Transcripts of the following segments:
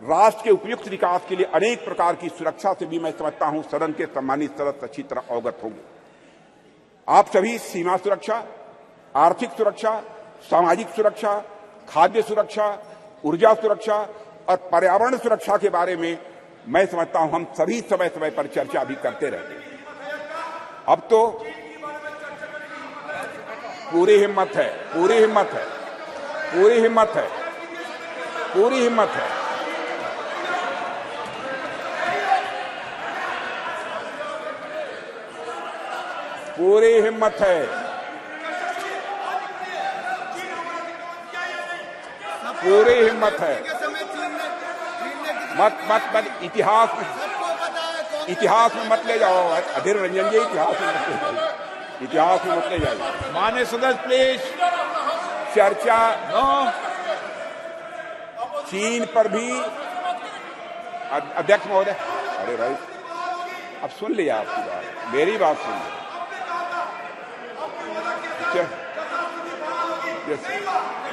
राष्ट्र के उपयुक्त विकास के लिए अनेक प्रकार की सुरक्षा से भी मैं समझता हूं सदन के सम्मानित सदस्य अच्छी तरह अवगत होंगे। आप सभी सीमा सुरक्षा, आर्थिक सुरक्षा, सामाजिक सुरक्षा, खाद्य सुरक्षा, ऊर्जा सुरक्षा और पर्यावरण सुरक्षा के बारे में मैं समझता हूं हम सभी समय समय पर चर्चा भी करते रहते हैं। अब तो पूरी हिम्मत है, पूरी हिम्मत है, पूरी हिम्मत है, पूरी हिम्मत है। पूरी हिम्मत है। पूरी हिम्मत है। मत इतिहास में मत ले जाओ अधीर रंजन जी, इतिहास में मत ले जाओ। माननीय सदस्य प्लीज। चर्चा चीन पर भी अध्यक्ष महोदय, अरे भाई अब सुन लिया आपकी बात, मेरी बात सुन ली।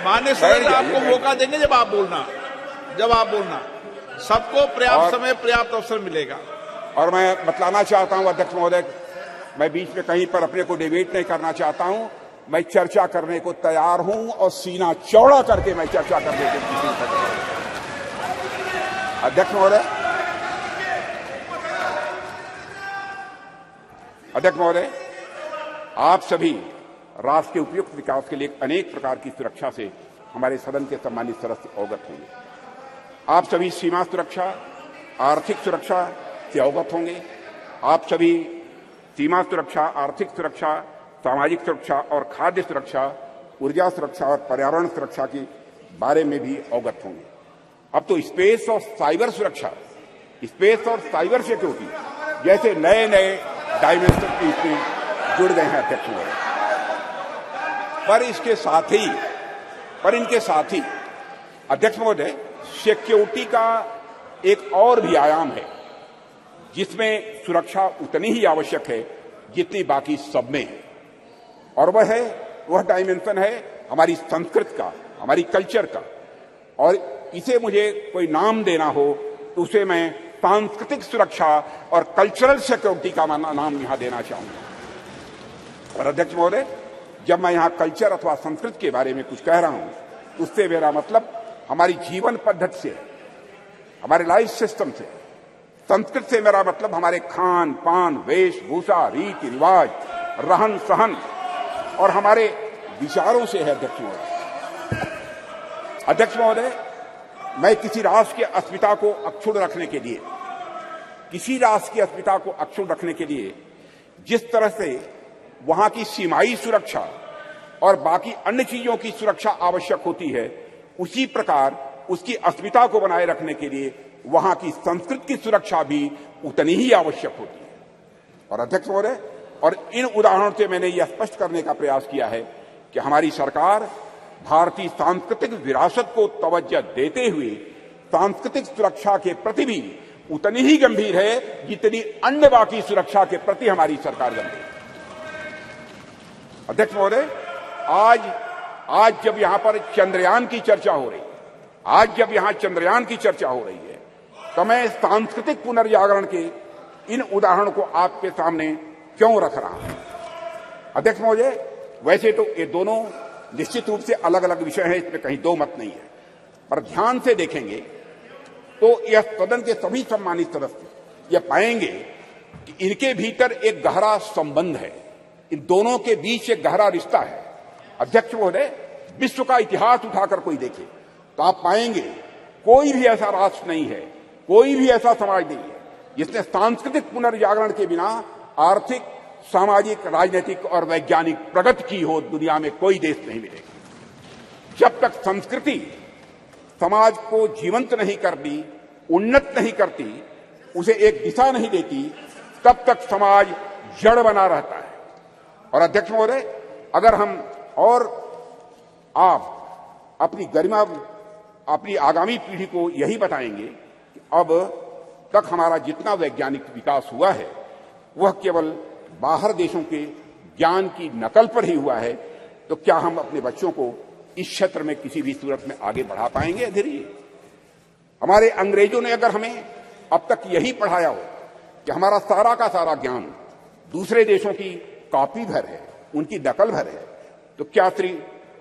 माननीय सदस्य आपको मौका देंगे जब आप बोलना सबको पर्याप्त समय पर्याप्त अवसर मिलेगा। और मैं बतलाना चाहता हूं अध्यक्ष महोदय, मैं बीच में कहीं पर अपने को डिबेट नहीं करना चाहता हूं। मैं चर्चा करने को तैयार हूं और सीना चौड़ा करके मैं चर्चा करने के लिए अध्यक्ष महोदय, आप सभी राष्ट्र के उपयुक्त विकास के लिए अनेक प्रकार की सुरक्षा से हमारे सदन के सम्मानित सदस्य अवगत होंगे। आप सभी सीमा सुरक्षा, आर्थिक सुरक्षा से अवगत होंगे। आप सभी सीमा सुरक्षा, आर्थिक सुरक्षा, सामाजिक सुरक्षा और खाद्य सुरक्षा, ऊर्जा सुरक्षा और पर्यावरण सुरक्षा के बारे में भी अवगत होंगे। अब तो स्पेस और साइबर सुरक्षा, स्पेस और साइबर सिक्योरिटी जैसे नए नए डायमेंशन की इसमें जुड़ गए हैं अध्यक्ष महोदय। पर इनके साथ ही अध्यक्ष महोदय, सिक्योरिटी का एक और भी आयाम है जिसमें सुरक्षा उतनी ही आवश्यक है जितनी बाकी सब में है, और वह डायमेंशन है हमारी संस्कृति का, हमारी कल्चर का। और इसे मुझे कोई नाम देना हो तो उसे मैं सांस्कृतिक सुरक्षा और कल्चरल सिक्योरिटी का नाम यहां देना चाहूंगा। और अध्यक्ष महोदय, जब मैं यहां कल्चर अथवा संस्कृति के बारे में कुछ कह रहा हूं, उससे मेरा मतलब हमारी जीवन पद्धति से, हमारे लाइफ सिस्टम से। संस्कृति से मेरा मतलब हमारे खान पान, वेशभूषा, रीति रिवाज, रहन सहन और हमारे विचारों से है। अध्यक्ष महोदय, मैं किसी राष्ट्र की अस्मिता को अक्षुण्ण रखने के लिए जिस तरह से वहां की सीमाई सुरक्षा और बाकी अन्य चीजों की सुरक्षा आवश्यक होती है, उसी प्रकार उसकी अस्मिता को बनाए रखने के लिए वहां की संस्कृति की सुरक्षा भी उतनी ही आवश्यक होती है। और अध्यक्ष महोदय, और इन उदाहरणों से मैंने यह स्पष्ट करने का प्रयास किया है कि हमारी सरकार भारतीय सांस्कृतिक विरासत को तवज्जो देते हुए सांस्कृतिक सुरक्षा के प्रति भी उतनी ही गंभीर है जितनी अन्य बाकी सुरक्षा के प्रति हमारी सरकार गंभीर है। अध्यक्ष महोदय, आज जब यहां पर चंद्रयान की चर्चा हो रही है, तो मैं सांस्कृतिक पुनर्जागरण के इन उदाहरणों को आपके सामने क्यों रख रहा हूं। अध्यक्ष महोदय, वैसे तो ये दोनों निश्चित रूप से अलग अलग विषय हैं, इसमें कहीं दो मत नहीं है, पर ध्यान से देखेंगे तो यह सदन के सभी सम्मानित सदस्य यह पाएंगे कि इनके भीतर एक गहरा संबंध है, इन दोनों के बीच एक गहरा रिश्ता है। अध्यक्ष महोदय, विश्व का इतिहास उठाकर कोई देखे तो आप पाएंगे कोई भी ऐसा राष्ट्र नहीं है, कोई भी ऐसा समाज नहीं है जिसने सांस्कृतिक पुनर्जागरण के बिना आर्थिक, सामाजिक, राजनीतिक और वैज्ञानिक प्रगति की हो। दुनिया में कोई देश नहीं मिलेगा। जब तक संस्कृति समाज को जीवंत नहीं करती, उन्नत नहीं करती, उसे एक दिशा नहीं देती, तब तक समाज जड़ बना रहता है। और अध्यक्ष महोदय, अगर हम और आप अपनी गरिमा, अपनी आगामी पीढ़ी को यही बताएंगे कि अब तक हमारा जितना वैज्ञानिक विकास हुआ है वह केवल बाहर देशों के ज्ञान की नकल पर ही हुआ है, तो क्या हम अपने बच्चों को इस क्षेत्र में किसी भी सूरत में आगे बढ़ा पाएंगे? धीरे हमारे अंग्रेजों ने अगर हमें अब तक यही पढ़ाया हो कि हमारा सारा का सारा ज्ञान दूसरे देशों की कॉपी भर है, उनकी नकल भर है, तो क्या श्री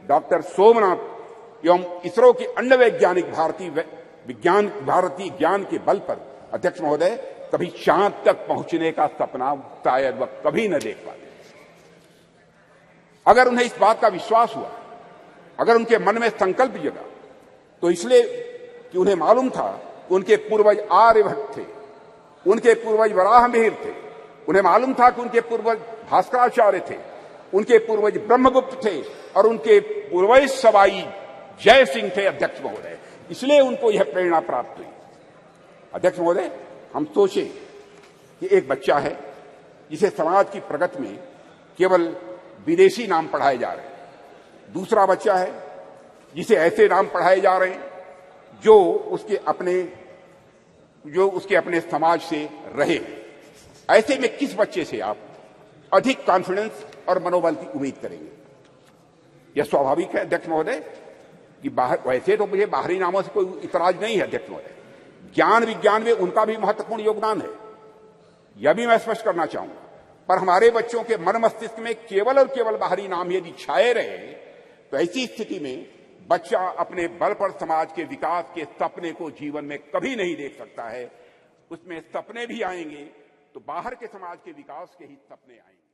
डॉक्टर सोमनाथ एवं इसरो की अन्य वैज्ञानिक भारतीय ज्ञान के बल पर अध्यक्ष महोदय कभी चांद तक पहुंचने का सपना शायद वह कभी न देख पाते। अगर उन्हें इस बात का विश्वास हुआ, अगर उनके मन में संकल्प जगा, तो इसलिए कि उन्हें मालूम था कि उनके पूर्वज आर्यभट्ट थे, उनके पूर्वज वराहमिहिर थे, उन्हें मालूम था कि उनके पूर्वज भास्कराचार्य थे, उनके पूर्वज ब्रह्मगुप्त थे और उनके पूर्वज सवाई जय सिंह थे अध्यक्ष महोदय। इसलिए उनको यह प्रेरणा प्राप्त हुई। अध्यक्ष महोदय, हम सोचे कि एक बच्चा है जिसे समाज की प्रगति में केवल विदेशी नाम पढ़ाए जा रहे हैं, दूसरा बच्चा है जिसे ऐसे नाम पढ़ाए जा रहे हैं जो उसके अपने समाज से रहे। ऐसे में किस बच्चे से आप अधिक कॉन्फिडेंस और मनोबल की उम्मीद करेंगे? यह स्वाभाविक है अध्यक्ष महोदय कि वैसे तो मुझे बाहरी नामों से कोई इतराज नहीं है अध्यक्ष महोदय, ज्ञान विज्ञान में उनका भी महत्वपूर्ण योगदान है, यह भी मैं स्पष्ट करना चाहूंगा। पर हमारे बच्चों के मन मस्तिष्क में केवल और केवल बाहरी नाम यदि छाए रहे तो ऐसी स्थिति में बच्चा अपने बल पर समाज के विकास के सपने को जीवन में कभी नहीं देख सकता है। उसमें सपने भी आएंगे तो बाहर के समाज के विकास के ही सपने आएंगे।